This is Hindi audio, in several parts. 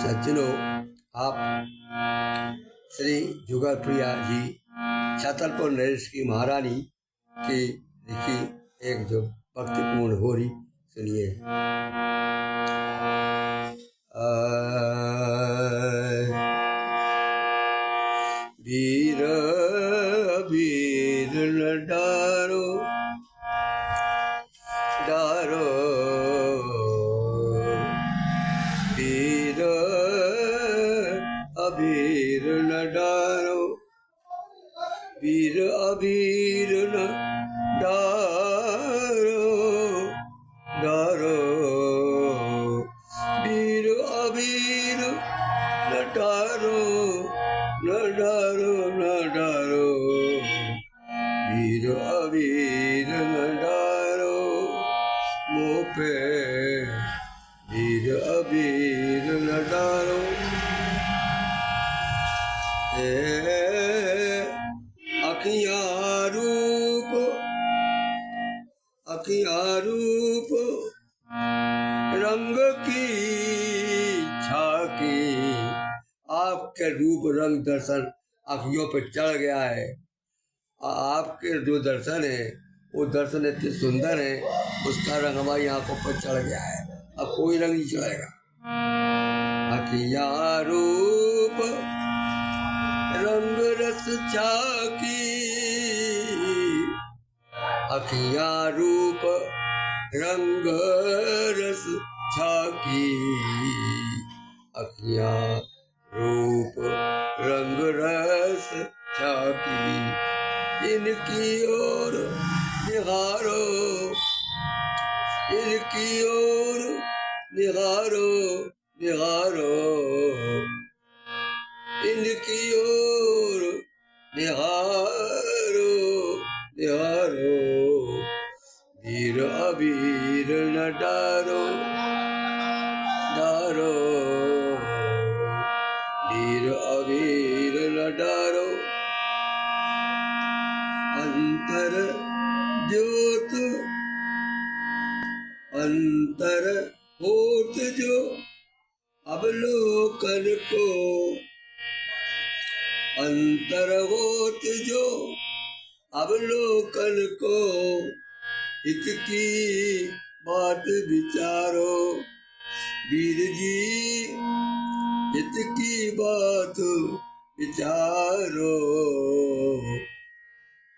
सज्जनों, आप श्री जुगल प्रिया जी छतरपुर नरेश की महारानी की लिखी एक जो भक्तिपूर्ण होरी सुनिए। वीर वीर न डारो डारो, वीर अबीर न डारो, वीर अबीर न डारो डारो, वीर अबीर न डारो न डारो न डारो, वीर अबीर न डारो मुँह पे, वीर अबीर न डारो। अखियाँ रूप रंग की झांकी, आपके रूप रंग दर्शन अखियों पे चढ़ गया है। आपके जो दर्शन है वो दर्शन इतने सुंदर है, उसका रंग हमारी आंखों पर चढ़ गया है, अब कोई रंग नहीं चढ़ेगा। अखियाँ रूप रंग रस झांकी, अखियाँ रूप रंग रस झांकी, अखियाँ रूप रंग रस झांकी, इनकी ओर निहारो, इनकी ओर निहारो निहारो, इनकी ओर निहारो निहारो, वीर अबीर न डारो डारो, वीर अबीर न डारो। अंतर ज्योत अंतर होत जो अवलोकन को, अंतर होत जो अवलोकन को, इसकी बात विचारो वीर जी, इसकी बात विचारो,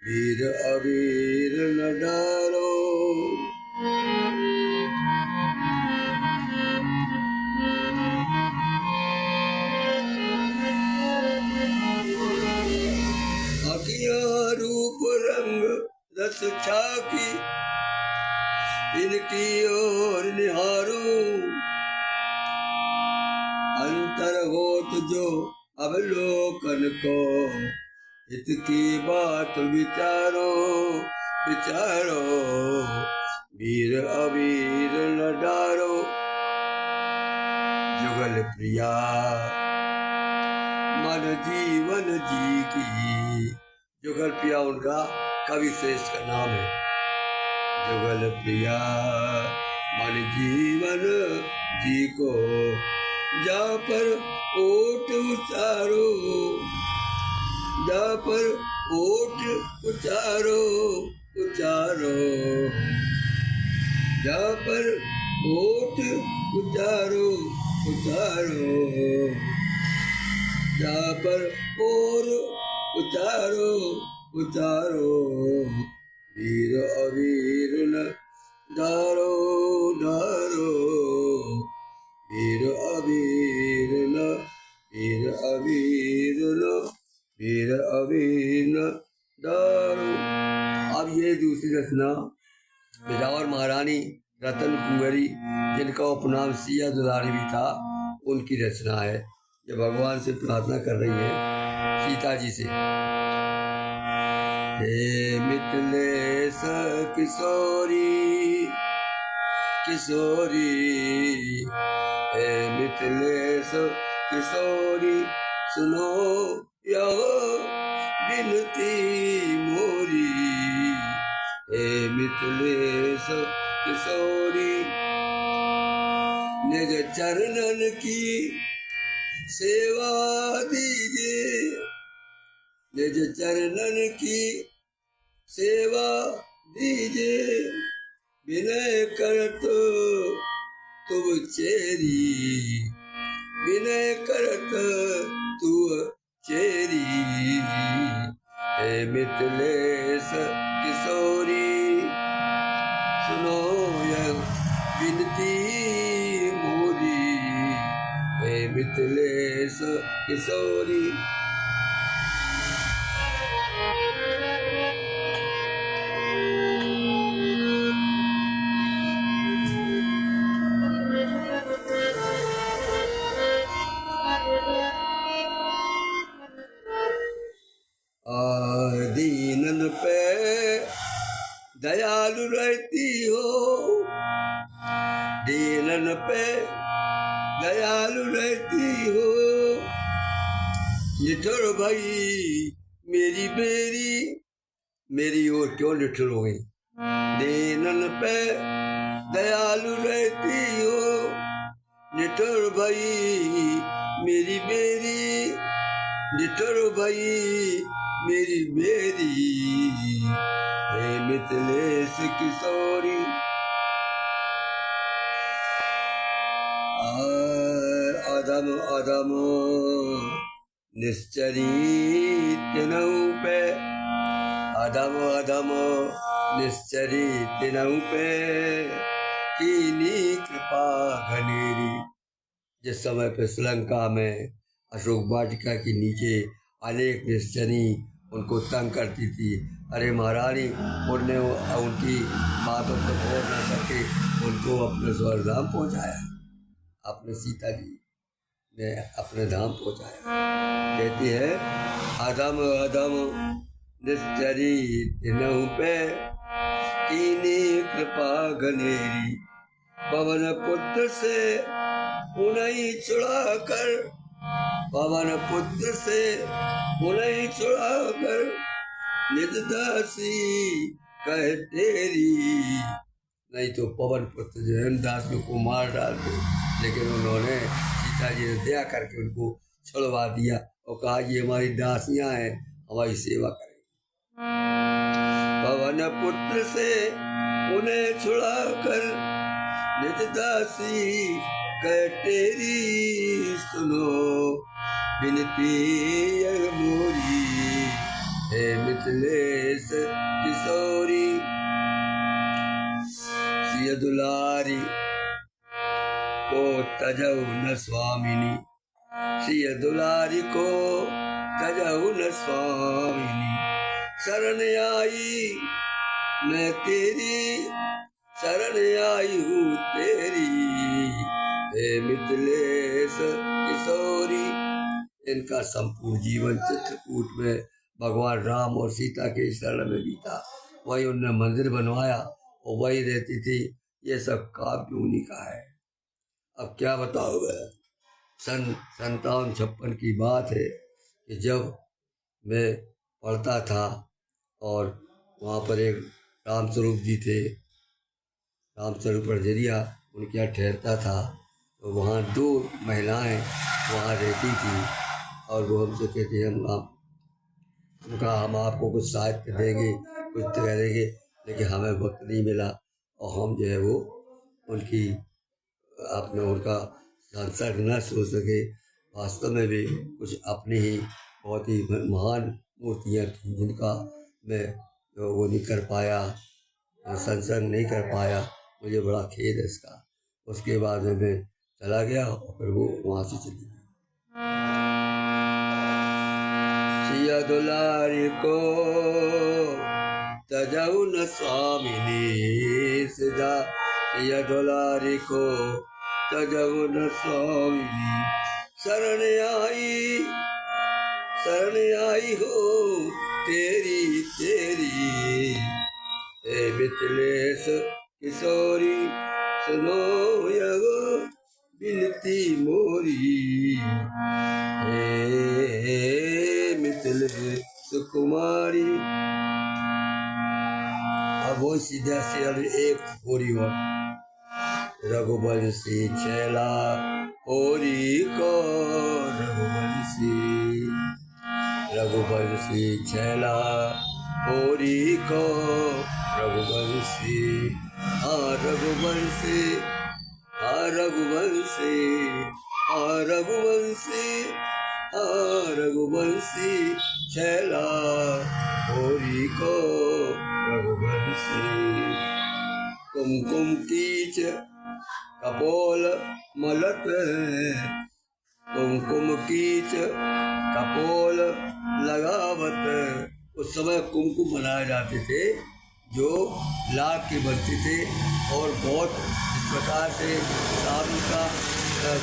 वीर अबीर न डारो। अखियाँ रूप रंग रस झांकी, इनकी ओर निहारो, अंतर होत जो अवलोकन को, इसकी बात विचारो विचारो, वीर अबीर न डारो। जुगल प्रिया मन जीवन जी की, जुगल प्रिया उनका कवि श्रेष्ठ का नाम है। जुगल प्रिया मन जीवन जी को, जा पर ओट उचारो, जा पर ओट उचारो उचारो, जा पर ओट उचारो उचारो, जा पर और उचारो उचारो, वीर अबीर न डारो डारो, वीर अबीर न, वीर अबीर न, वीर अबीर न डारो। अब ये दूसरी रचना बिजावर महारानी रतन कुंवरी, जिनका उपनाम सिया दुलारी भी था, उनकी रचना है। ये भगवान से प्रार्थना कर रही है सीता जी से। हे मिथिलेश किशोरी किशोरी, हे मिथिलेश किशोरी, सुनो यह विनती मोरी, हे मिथिलेश किशोरी, निज चरणन की सेवा दीजिए, निज चरणन की सेवा दीजिए, विनय करत तुम चेरी, विनय करत तुम चेरी। हे मिथिलेश किशोरी, सुनो यह विनती मोरी। हे मिथिलेश किशोरी। दीनन पे दयालु रहती हो, दीनन पे दयालु रहती हो। निठुर भाई मेरी बेरी, मेरी ओर क्यों निठुर हो गई। दीनन पे दयालु रहती हो, निठुर भाई मेरी बेरी, निठुर भाई मेरी बेरी। हे मिथिलेश किशोरी। अधम अधम निश्चरी तिनहु पे, अधम अधम निश्चरी तिनहु पे, कीनी कृपा घनेरी। जिस समय पे श्रीलंका में अशोक वाटिका के नीचे अनेक निश्चरी उनको तंग करती थी। अरे महारानी उनने उनकी बातों को छोड़ न सके, उनको अपने स्वर्गधाम पहुँचाया, अपने सीता जी ने अपने धाम पहुँचाया। कहती है अधम अधम निश्चरी तिनहु पे, कीनी कृपा घनेरी। पवन पुत्र से उन्हें छुड़ा कर, पवन पुत्र से उन्हें छुड़ा कर, निज दासी कह तेरी। नहीं तो पवन पुत्र जो है दासियों को मार डालते, लेकिन उन्होंने सीता जी ने दया करके उनको छुड़वा दिया और कहा ये हमारी दासियां हैं, हमारी सेवा करेंगी। पवन पुत्र से उन्हें छुड़ा कर, निज दासी कह तेरी। सुनो विनती यह मोरी, हे मिथिलेश किशोरी। सिय दुलारी को तजऊ न स्वामिनी, सिय दुलारी को तजऊ न स्वामिनी। शरण आई मैं तेरी, शरण आई हूँ तेरी। हे मिथिलेश किशोरी। इनका संपूर्ण जीवन चित्रकूट में भगवान राम और सीता के शरण में बीता। वही उनने मंदिर बनवाया और वही रहती थी। ये सब काव्य उन्हीं का है। अब क्या बताओ, सन 57-56 की बात है कि जब मैं पढ़ता था और वहाँ पर एक रामस्वरूप जी थे, रामस्वरूप रजरिया उनके यहाँ ठहरता था। तो वहाँ 2 महिलाएं वहाँ रहती थी और वो हमसे कहती है हम आपको कुछ साहित्य देंगे, कुछ करेंगे, लेकिन हमें वक्त नहीं मिला और हम जो है वो उनकी आपने उनका संसर्ग न सोच सके। वास्तव में भी कुछ अपनी ही बहुत ही महान मूर्तियाँ थी जिनका मैं वो नहीं कर पाया, संसर्ग नहीं कर पाया। मुझे बड़ा खेद है इसका। उसके बाद में मैं चला गया और फिर वो वहाँ से चली गई। सिया दुलारी को तजऊ न स्वामिनी, सिया सिया दुलारी को तजऊ न स्वामिनी। शरण आई हो तेरी तेरी। हे मिथिलेश किशोरी, सुनो यह विनती मोरी। हे मिथिलेश कुमारी। अब वो सीधा से एक पूरी हो रघुवंशी छैला होरी को रघुवंशी रघुवंशी छैला होरी को रघुवंशी रघुवंशी रघुवंशी रघुवंशी रघुवंशी छैला होरी को रघुवंशी कुमकुम कीच कपोल मलत कुमकुम कीच कपोल लगावत। उस समय कुमकुम बनाए जाते थे जो लाख के बनते थे और बहुत इस प्रकार से साबुन का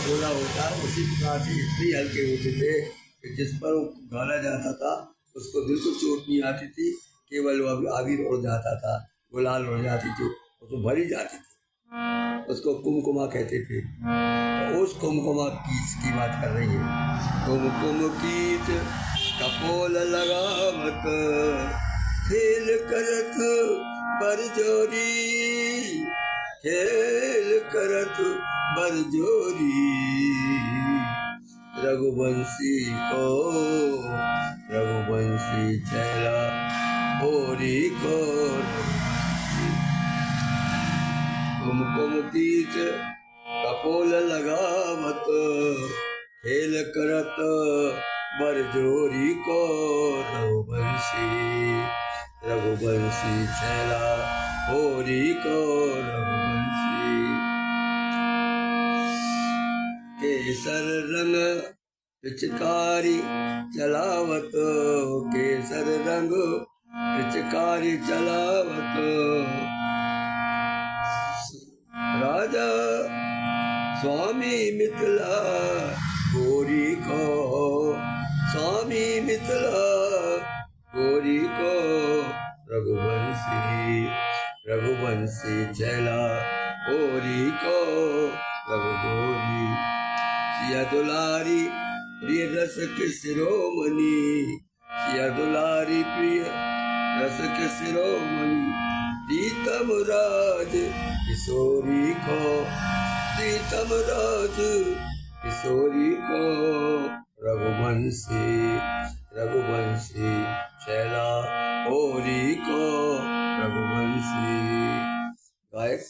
गोला होता है उसी प्रकार से इतने हल्के होते थे कि जिस पर वो गाला जाता था उसको बिल्कुल चोट नहीं आती थी, केवल वो आविर उड़ जाता था, गुलाल उड़ जाती थी, उसको भरी जाती थी, उसको कुमकुमा कहते थे। तो उस कुमकुमा कीच की बात कर रही है। कुमकुम कीच कपोल लगावत खेल करत बरजोरी खेल करत बरजोरी रघुवंशी को रघुवंशी छैला होरी को कुमकुम कीच कपोल लगावत खेल करत बरजोरी को रघुवंशी छैला होरी को रघुवंशी केसर रंग पिचकारी चलावत केसर रंग पिचकारी चलावत राजा स्वामी मिथिला गोरी को स्वामी मिथिला गोरी को रघुवंशी छैला होरी को रघुगोरी सिया दुलारी प्रिय रस के शिरोमणि सिया दुलारी प्रिय रस के शिरोमणि प्रीतम राज किशोरी को प्रीतम राज किशोरी को रघुवंशी छैला होरी को रघुवंशी। गायक